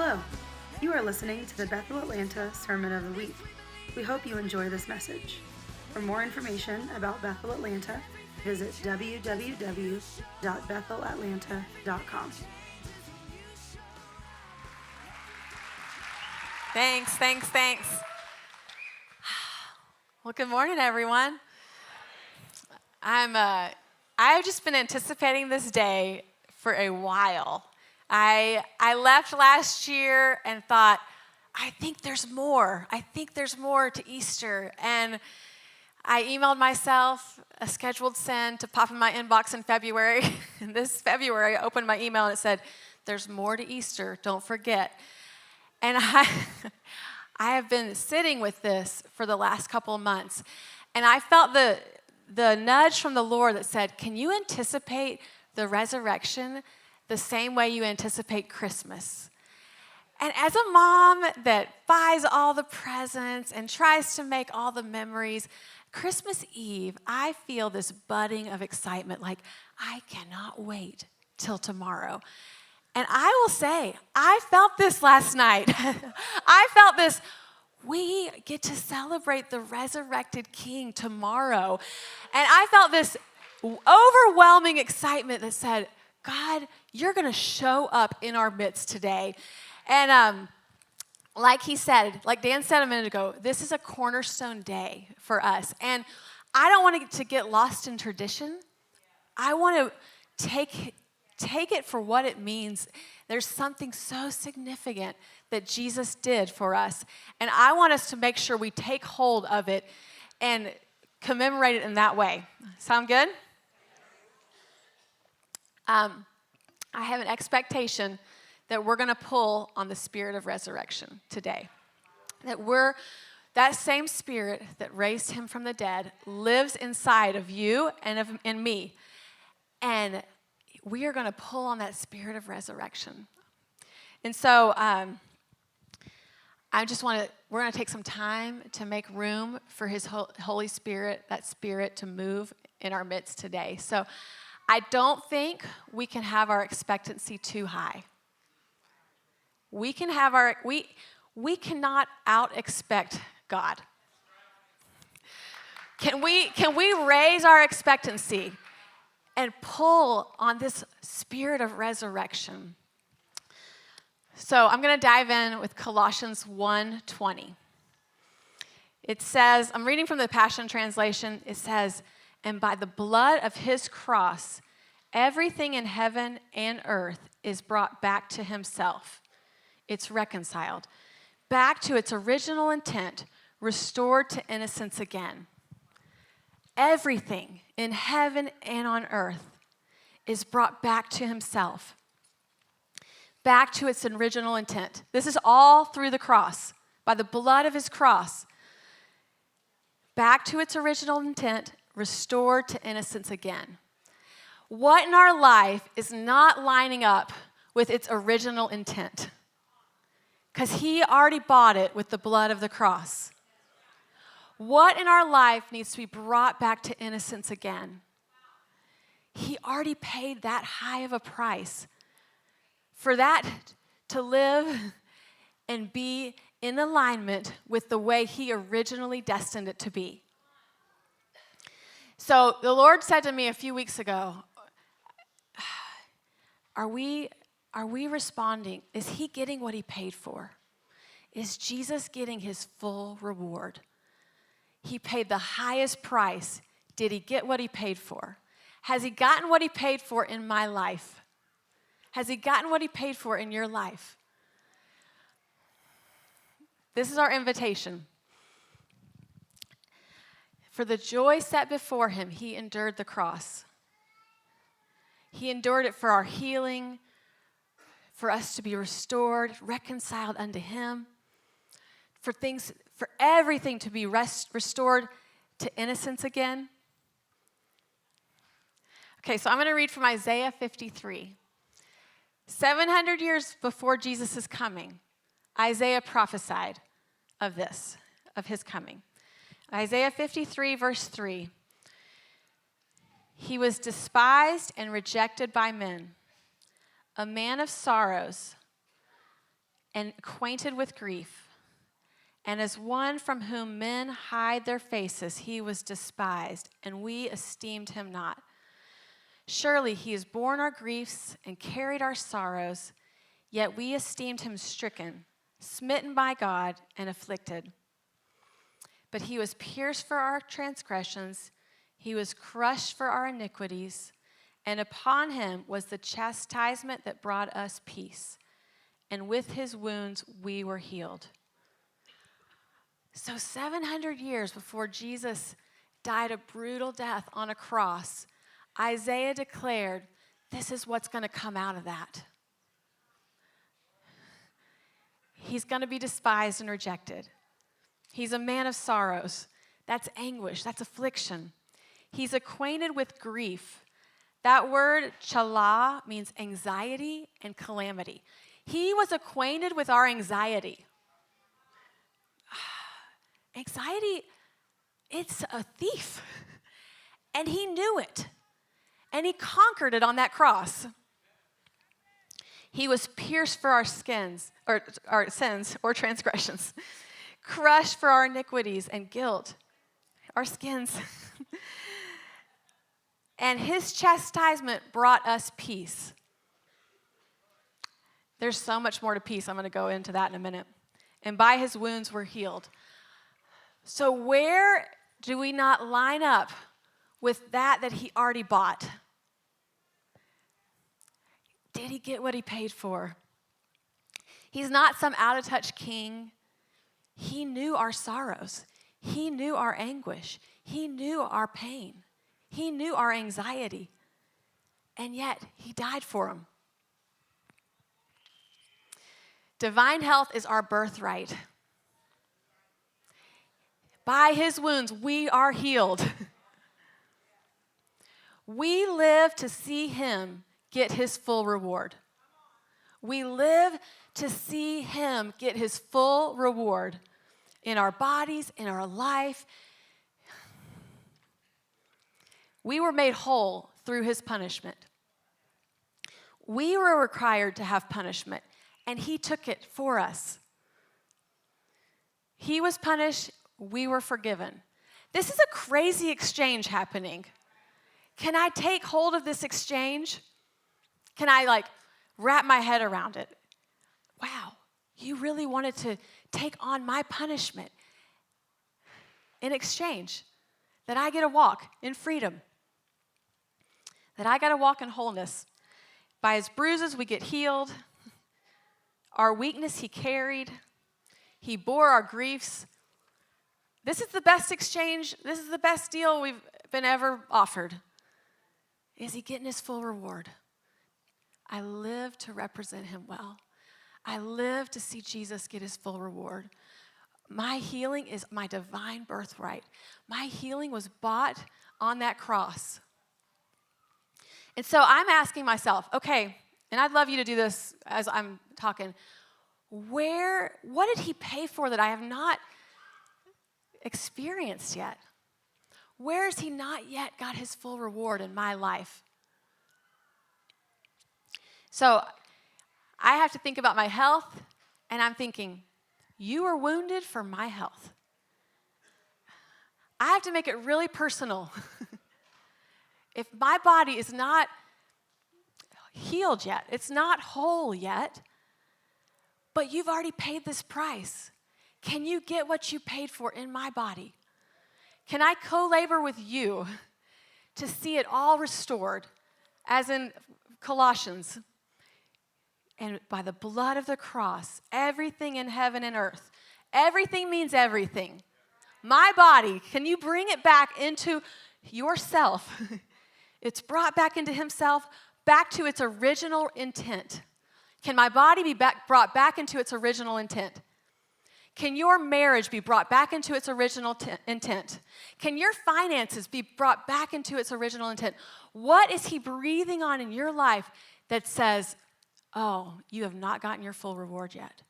Hello, you are listening to the Bethel Atlanta Sermon of the Week. We hope you enjoy this message. For more information about Bethel Atlanta, visit www.bethelatlanta.com. Thanks. Well, good morning, everyone. I've just been anticipating this day for a while. I left last year and thought, I think there's more. To Easter. And I emailed myself a scheduled send to pop in my inbox in February. And this February, I opened my email and it said, there's more to Easter, don't forget. And I have been sitting with this for the last couple of months. And I felt the nudge from the Lord that said, can you anticipate the resurrection the same way you anticipate Christmas? And as a mom that buys all the presents and tries to make all the memories, Christmas Eve, I feel this budding of excitement, like I cannot wait till tomorrow. And I will say, I felt this last night. I felt this, we get to celebrate the resurrected King tomorrow. And I felt this overwhelming excitement that said, God, you're going to show up in our midst today. And like Dan said a minute ago, this is a cornerstone day for us. And I don't want to get lost in tradition. I want to take it for what it means. There's something so significant that Jesus did for us. And I want us to make sure we take hold of it and commemorate it in that way. Sound good? I have an expectation that we're going to pull on the spirit of resurrection today. That same spirit that raised him from the dead lives inside of you and in me. And we are going to pull on that spirit of resurrection. And so we're going to take some time to make room for his Holy Spirit, that spirit to move in our midst today. So I don't think we can have our expectancy too high. We cannot out-expect God. Can we raise our expectancy and pull on this spirit of resurrection? So I'm going to dive in with Colossians 1:20. It says, I'm reading from the Passion Translation, it says, and by the blood of his cross, everything in heaven and earth is brought back to himself. It's reconciled, back to its original intent, restored to innocence again. Everything in heaven and on earth is brought back to himself, back to its original intent. This is all through the cross, by the blood of his cross, back to its original intent, restored to innocence again. What in our life is not lining up with its original intent? Because he already bought it with the blood of the cross. What in our life needs to be brought back to innocence again? He already paid that high of a price for that to live and be in alignment with the way he originally destined it to be. So the Lord said to me a few weeks ago, are we responding? Is he getting what he paid for? Is Jesus getting his full reward? He paid the highest price. Did he get what he paid for? Has he gotten what he paid for in my life? Has he gotten what he paid for in your life? This is our invitation. For the joy set before him, he endured the cross. He endured it for our healing, for us to be restored, reconciled unto him, for everything to be restored to innocence again. Okay, so I'm going to read from Isaiah 53. 700 years before Jesus' coming, Isaiah prophesied of this, of his coming. Isaiah 53, verse 3. He was despised and rejected by men, a man of sorrows and acquainted with grief. And as one from whom men hide their faces, he was despised, and we esteemed him not. Surely he has borne our griefs and carried our sorrows, yet we esteemed him stricken, smitten by God, and afflicted. But he was pierced for our transgressions, he was crushed for our iniquities, and upon him was the chastisement that brought us peace, and with his wounds we were healed. So 700 years before Jesus died a brutal death on a cross, Isaiah declared, this is what's going to come out of that. He's going to be despised and rejected. He's a man of sorrows. That's anguish. That's affliction. He's acquainted with grief. That word, chala, means anxiety and calamity. He was acquainted with our anxiety. Anxiety, it's a thief. And he knew it. And he conquered it on that cross. He was pierced for our sins or transgressions, crushed for our iniquities and guilt, our skins. And his chastisement brought us peace. There's so much more to peace. I'm going to go into that in a minute. And by his wounds we're healed. So where do we not line up with that he already bought? Did he get what he paid for? He's not some out-of-touch king. He knew our sorrows. He knew our anguish. He knew our pain. He knew our anxiety. And yet, he died for them. Divine health is our birthright. By his wounds, we are healed. We live to see him get his full reward. We live to see him get his full reward in our bodies, in our life. We were made whole through his punishment. We were required to have punishment, and he took it for us. He was punished, we were forgiven. This is a crazy exchange happening. Can I take hold of this exchange? Can I wrap my head around it? Wow, you really wanted to take on my punishment in exchange that I get to walk in freedom, that I got to walk in wholeness. By his bruises we get healed. Our weakness he carried. He bore our griefs. This is the best exchange. This is the best deal we've been ever offered. Is he getting his full reward? I live to represent him well. I live to see Jesus get his full reward. My healing is my divine birthright. My healing was bought on that cross. And so I'm asking myself, okay, and I'd love you to do this as I'm talking, what did he pay for that I have not experienced yet? Where has he not yet got his full reward in my life? So I have to think about my health, and I'm thinking, you were wounded for my health. I have to make it really personal. If my body is not healed yet, it's not whole yet, but you've already paid this price. Can you get what you paid for in my body? Can I co-labor with you to see it all restored, as in Colossians? And by the blood of the cross, everything in heaven and earth, everything means everything. My body, can you bring it back into yourself? It's brought back into himself, back to its original intent. Can my body be brought back into its original intent? Can your marriage be brought back into its original intent? Can your finances be brought back into its original intent? What is he breathing on in your life that says, oh, you have not gotten your full reward yet?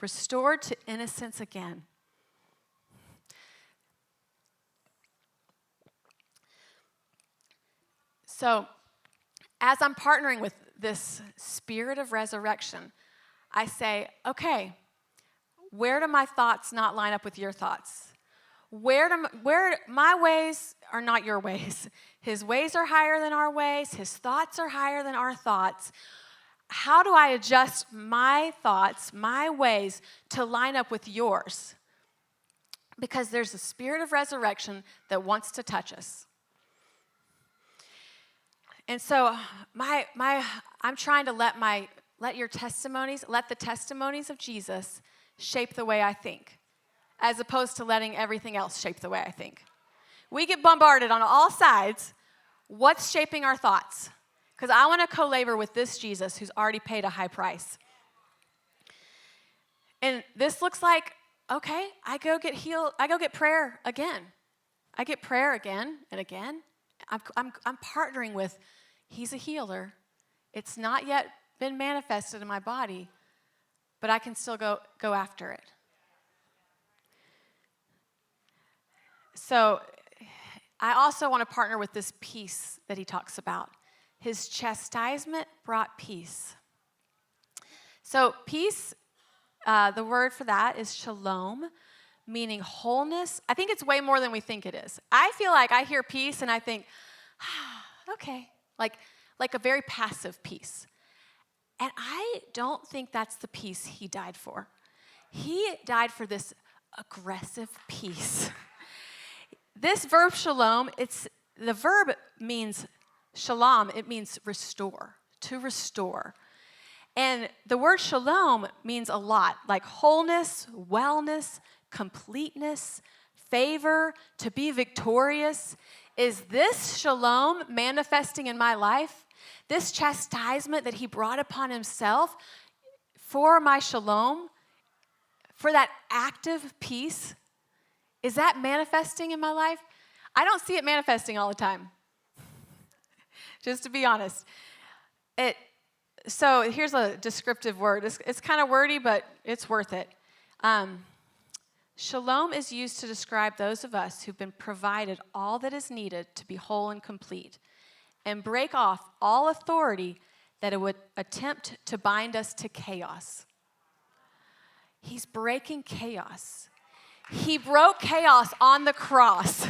Restored to innocence again. So, as I'm partnering with this spirit of resurrection, I say, okay, where do my thoughts not line up with your thoughts? Where my ways are not your ways. His ways are higher than our ways. His thoughts are higher than our thoughts. How do I adjust my thoughts, my ways, to line up with yours? Because there's a spirit of resurrection that wants to touch us. And so I'm trying to let the testimonies of Jesus shape the way I think, as opposed to letting everything else shape the way I think. We get bombarded on all sides. What's shaping our thoughts? Because I want to co-labor with this Jesus who's already paid a high price. And this looks like, okay, I go get healed. I go get prayer again. I get prayer again and again. I'm partnering with, he's a healer. It's not yet been manifested in my body, but I can still go after it. So I also want to partner with this peace that he talks about. His chastisement brought peace. So peace, the word for that is shalom, meaning wholeness. I think it's way more than we think it is. I feel like I hear peace and I think, okay, like a very passive peace. And I don't think that's the peace he died for. He died for this aggressive peace. This verb shalom, the verb means shalom, it means restore, to restore. And the word shalom means a lot, like wholeness, wellness, completeness, favor, to be victorious. Is this shalom manifesting in my life? This chastisement that he brought upon himself for my shalom, for that active peace, is that manifesting in my life? I don't see it manifesting all the time, just to be honest. So here's a descriptive word. It's kind of wordy, but it's worth it. Shalom is used to describe those of us who've been provided all that is needed to be whole and complete, and break off all authority that it would attempt to bind us to chaos. He's breaking chaos. He broke chaos on the cross.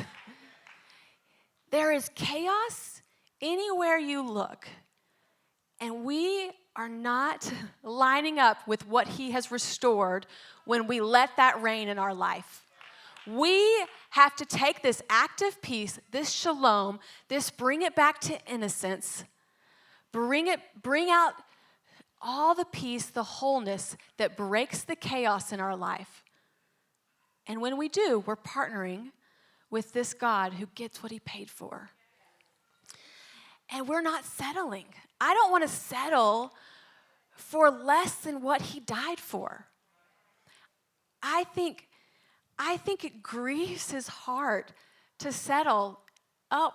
There is chaos anywhere you look, and we are not lining up with what he has restored when we let that reign in our life. We have to take this active peace, this shalom, bring it back to innocence, bring out all the peace, the wholeness that breaks the chaos in our life. And when we do, we're partnering with this God who gets what he paid for. And we're not settling. I don't want to settle for less than what he died for. I think it grieves his heart to settle,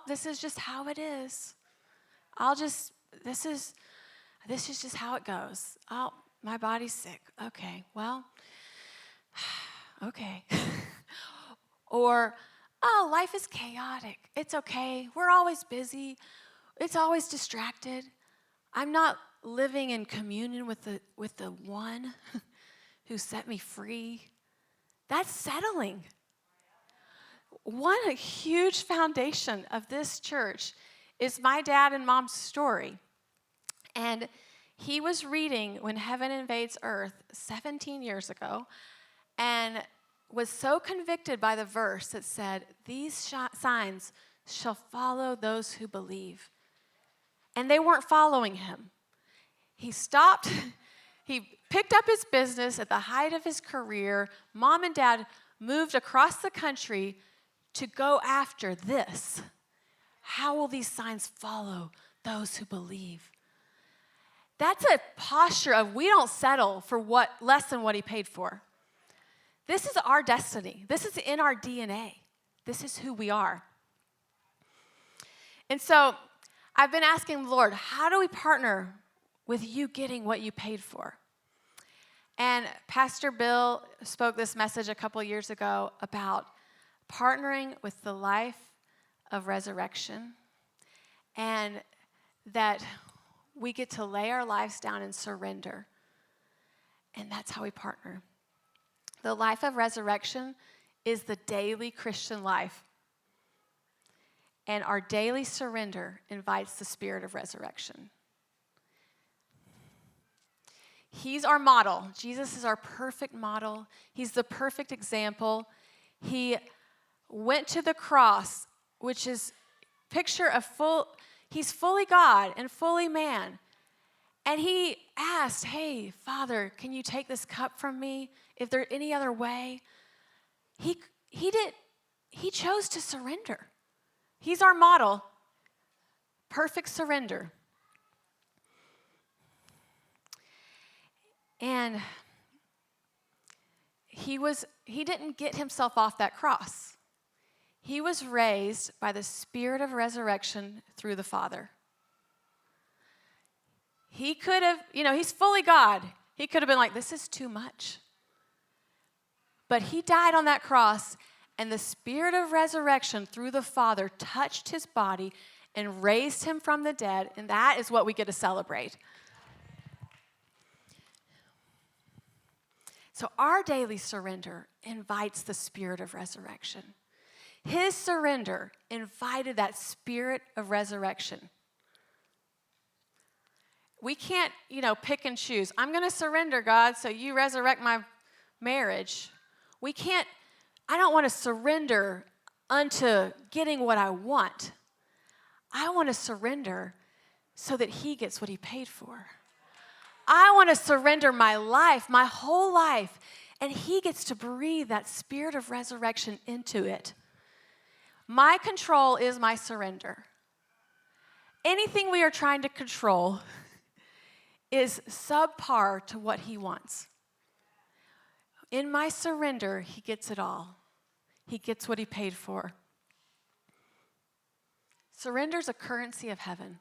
this is just how it is. This is just how it goes. Oh, my body's sick. Okay, well, okay. Or, life is chaotic. It's okay. We're always busy. It's always distracted. I'm not living in communion with the one who set me free. That's settling. One huge foundation of this church is my dad and mom's story. And he was reading When Heaven Invades Earth 17 years ago and was so convicted by the verse that said, "These signs shall follow those who believe." And they weren't following him. He stopped. He picked up his business at the height of his career. Mom and dad moved across the country to go after this. How will these signs follow those who believe? That's a posture of we don't settle for less than what he paid for. This is our destiny. This is in our DNA. This is who we are. And so I've been asking the Lord, how do we partner with you getting what you paid for? And Pastor Bill spoke this message a couple years ago about partnering with the life of resurrection, and that we get to lay our lives down and surrender. And that's how we partner. The life of resurrection is the daily Christian life. And our daily surrender invites the spirit of resurrection. He's our model. Jesus is our perfect model. He's the perfect example. He went to the cross, which is picture of he's fully God and fully man. And he asked, hey, Father, can you take this cup from me? If there's any other way? He chose to surrender. He's our model. Perfect surrender. And he didn't get himself off that cross. He was raised by the spirit of resurrection through the Father. He could have, he's fully God. He could have been like, this is too much. But he died on that cross, and the spirit of resurrection through the Father touched his body and raised him from the dead, and that is what we get to celebrate. So our daily surrender invites the spirit of resurrection. His surrender invited that spirit of resurrection. We can't, pick and choose. I'm going to surrender, God, so you resurrect my marriage. I don't want to surrender unto getting what I want. I want to surrender so that he gets what he paid for. I want to surrender my life, my whole life, and he gets to breathe that spirit of resurrection into it. My control is my surrender. Anything we are trying to control is subpar to what he wants. In my surrender, he gets it all. He gets what he paid for. Surrender is a currency of heaven.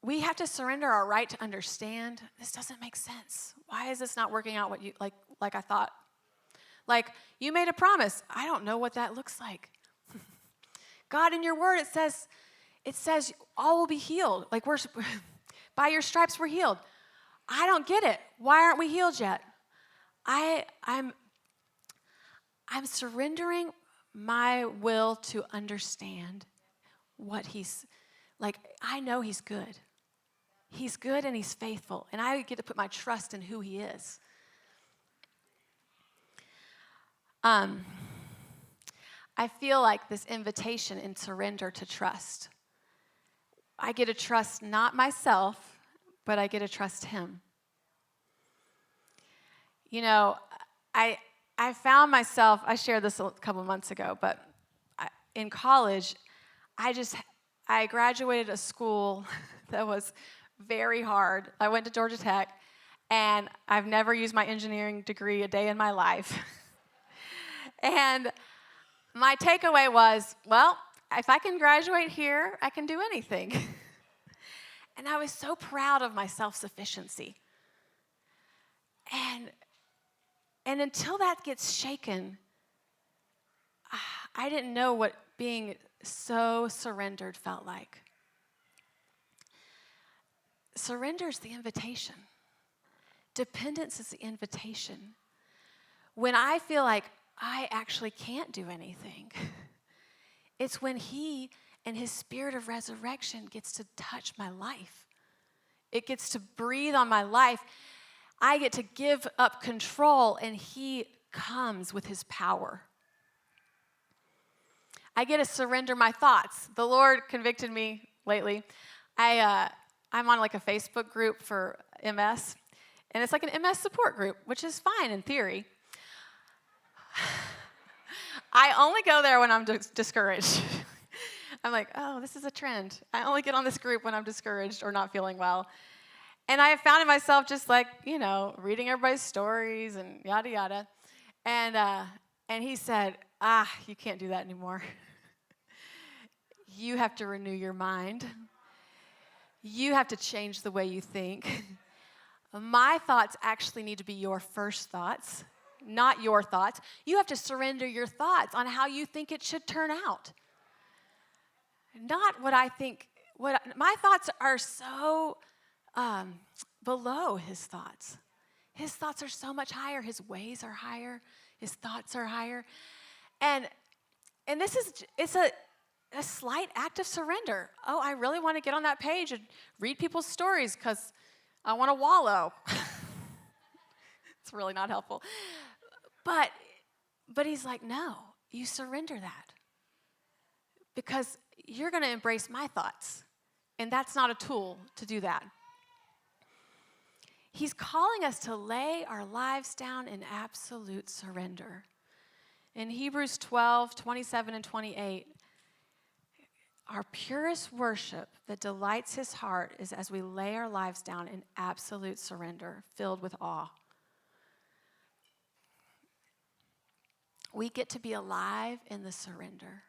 We have to surrender our right to understand. This doesn't make sense. Why is this not working out like I thought? Like, you made a promise. I don't know what that looks like. God, in your word, it says all will be healed. Like, by your stripes we're healed. I don't get it. Why aren't we healed yet? I'm surrendering my will to understand what he's like. I know he's good. He's good and he's faithful, and I get to put my trust in who he is. I feel like this invitation in surrender to trust. I get to trust not myself, but I get to trust him. I found myself, I shared this a couple of months ago, but in college, I graduated a school that was very hard. I went to Georgia Tech, and I've never used my engineering degree a day in my life. And my takeaway was, well, if I can graduate here, I can do anything. And I was so proud of my self-sufficiency. And until that gets shaken, I didn't know what being so surrendered felt like. Surrender is the invitation. Dependence is the invitation. When I feel like I actually can't do anything, it's when he and his spirit of resurrection gets to touch my life. It gets to breathe on my life. I get to give up control, and he comes with his power. I get to surrender my thoughts. The Lord convicted me lately. I'm on like a Facebook group for MS, and it's like an MS support group, which is fine in theory. I only go there when I'm discouraged. I'm like, oh, this is a trend. I only get on this group when I'm discouraged or not feeling well. And I found in myself just like, reading everybody's stories and yada, yada. And he said, you can't do that anymore. You have to renew your mind. You have to change the way you think. My thoughts actually need to be your first thoughts, not your thoughts. You have to surrender your thoughts on how you think it should turn out. Not what I think my thoughts are so below his thoughts. His thoughts are so much higher. His ways are higher. His thoughts are higher. And it's a slight act of surrender. Oh, I really want to get on that page and read people's stories because I want to wallow. It's really not helpful. But he's like, no, you surrender that. Because you're going to embrace my thoughts. And that's not a tool to do that. He's calling us to lay our lives down in absolute surrender. In Hebrews 12, 27 and 28, our purest worship that delights his heart is as we lay our lives down in absolute surrender, filled with awe. We get to be alive in the surrender.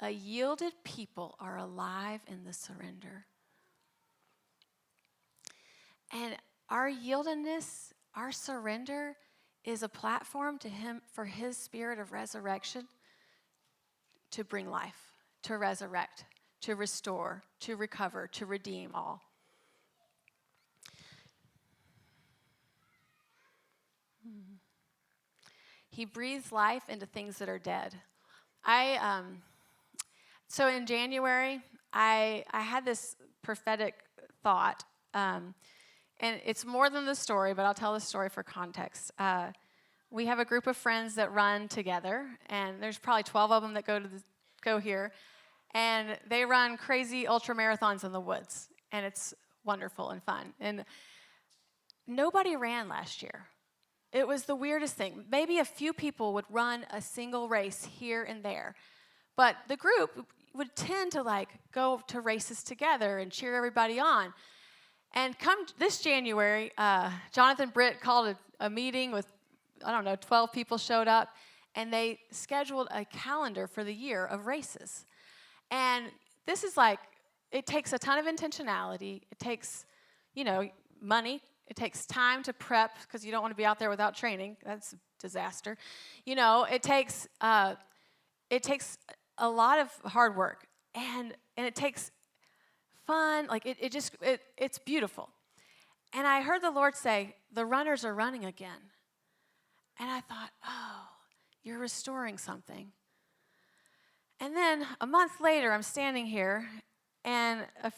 A yielded people are alive in the surrender. And our yieldedness, our surrender, is a platform to him for his spirit of resurrection to bring life, to resurrect, to restore, to recover, to redeem all. He breathes life into things that are dead. So in January, I had this prophetic thought, and it's more than the story, but I'll tell the story for context. We have a group of friends that run together, and there's probably 12 of them that go here, and they run crazy ultra marathons in the woods, and it's wonderful and fun. And nobody ran last year. It was the weirdest thing. Maybe a few people would run a single race here and there, but the group would tend to go to races together and cheer everybody on. And come this January, Jonathan Britt called a meeting with, 12 people showed up, and they scheduled a calendar for the year of races. And this is it takes a ton of intentionality. It takes, money. It takes time to prep because you don't want to be out there without training. That's a disaster. It takes a lot of hard work, and it takes fun. It's beautiful. And I heard the Lord say, the runners are running again. And I thought, oh, you're restoring something. And then a month later, I'm standing here, and I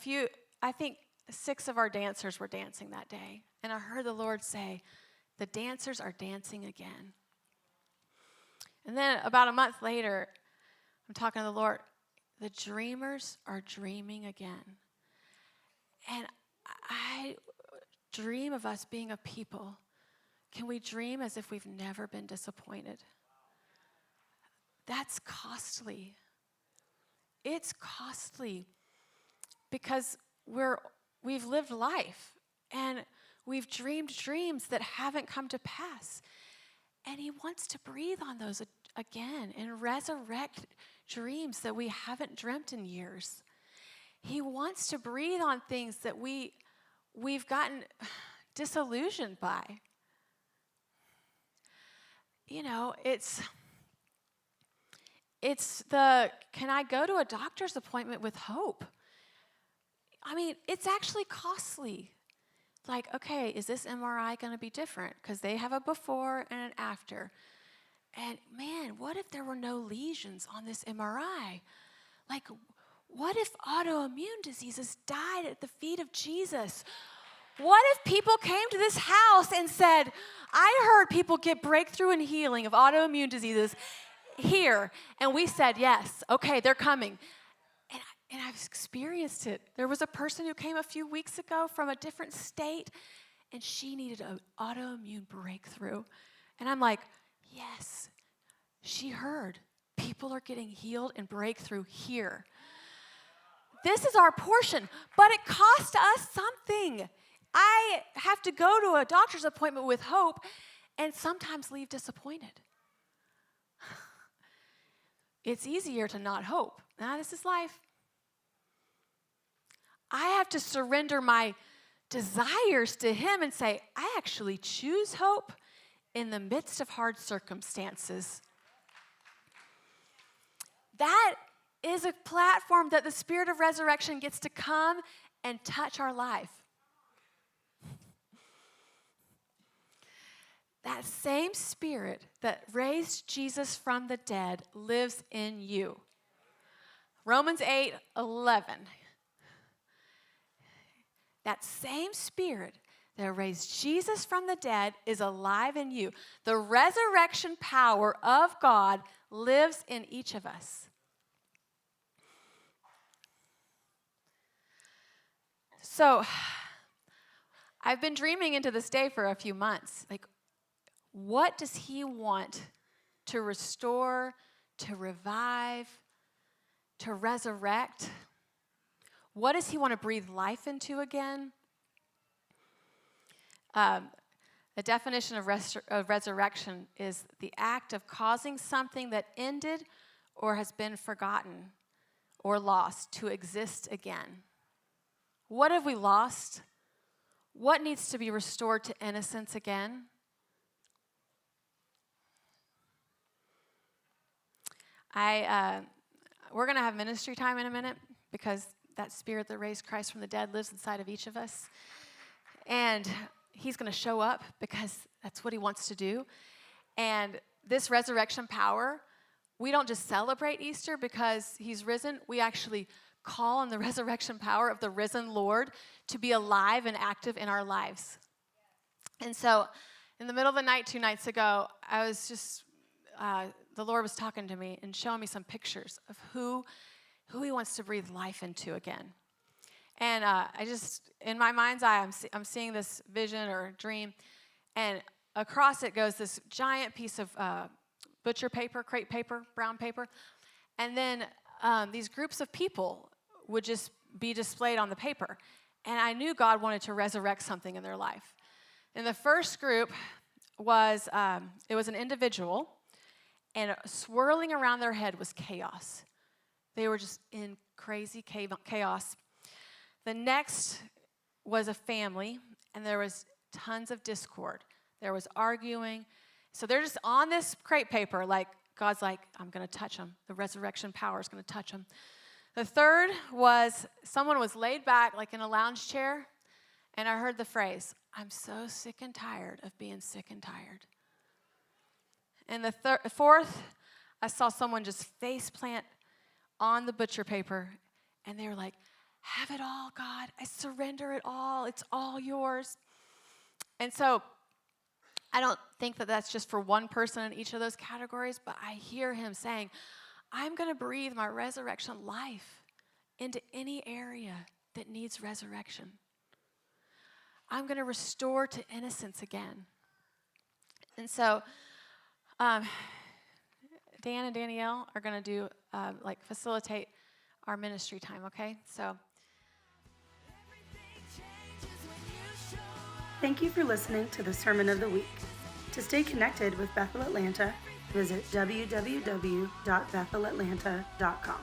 think 6 of our dancers were dancing that day. And I heard the Lord say, the dancers are dancing again. And then about a month later, I'm talking to the Lord, the dreamers are dreaming again. And I dream of us being a people. Can we dream as if we've never been disappointed? That's costly. It's costly because we've lived life and we've dreamed dreams that haven't come to pass. And he wants to breathe on those again and resurrect dreams that we haven't dreamt in years. He wants to breathe on things that we've gotten disillusioned by. It's can I go to a doctor's appointment with hope? It's actually costly. Okay, is this MRI going to be different? Because they have a before and an after. And man, what if there were no lesions on this MRI? What if autoimmune diseases died at the feet of Jesus? What if people came to this house and said, I heard people get breakthrough and healing of autoimmune diseases here. And we said, yes, okay, they're coming. And I've experienced it. There was a person who came a few weeks ago from a different state, and she needed an autoimmune breakthrough. And I'm like, yes, she heard. People are getting healed and breakthrough here. This is our portion, but it cost us something. I have to go to a doctor's appointment with hope and sometimes leave disappointed. It's easier to not hope. This is life. I have to surrender my desires to him and say, I actually choose hope in the midst of hard circumstances. That is a platform that the Spirit of resurrection gets to come and touch our life. That same Spirit that raised Jesus from the dead lives in you. Romans 8:11. That same Spirit that raised Jesus from the dead is alive in you. The resurrection power of God lives in each of us. So, I've been dreaming into this day for a few months. Like, what does he want to restore, to revive, to resurrect? What does he want to breathe life into again? The definition of resurrection is the act of causing something that ended or has been forgotten or lost to exist again. What have we lost? What needs to be restored to innocence again? We're going to have ministry time in a minute because that Spirit that raised Christ from the dead lives inside of each of us. And he's going to show up because that's what he wants to do. And this resurrection power, we don't just celebrate Easter because he's risen. We actually call on the resurrection power of the risen Lord to be alive and active in our lives. And so in the middle of the night 2 nights ago, I was just, the Lord was talking to me and showing me some pictures of who he wants to breathe life into again. And in my mind's eye, I'm seeing this vision or dream, and across it goes this giant piece of butcher paper, crepe paper, brown paper, and then these groups of people would just be displayed on the paper. And I knew God wanted to resurrect something in their life. And the first group was, it was an individual, and swirling around their head was chaos. They were just in crazy chaos. The next was a family, and there was tons of discord. There was arguing. So they're just on this crepe paper, like God's like, I'm going to touch them. The resurrection power is going to touch them. The third was someone was laid back like in a lounge chair, and I heard the phrase, I'm so sick and tired of being sick and tired. And the fourth, I saw someone just face plant on the butcher paper, and they were like, have it all, God. I surrender it all. It's all yours. And so I don't think that that's just for one person in each of those categories, but I hear him saying, I'm going to breathe my resurrection life into any area that needs resurrection. I'm going to restore to innocence again. And so Dan and Danielle are going to do, facilitate our ministry time, okay? So. Thank you for listening to the Sermon of the Week. To stay connected with Bethel Atlanta, visit www.bethelatlanta.com.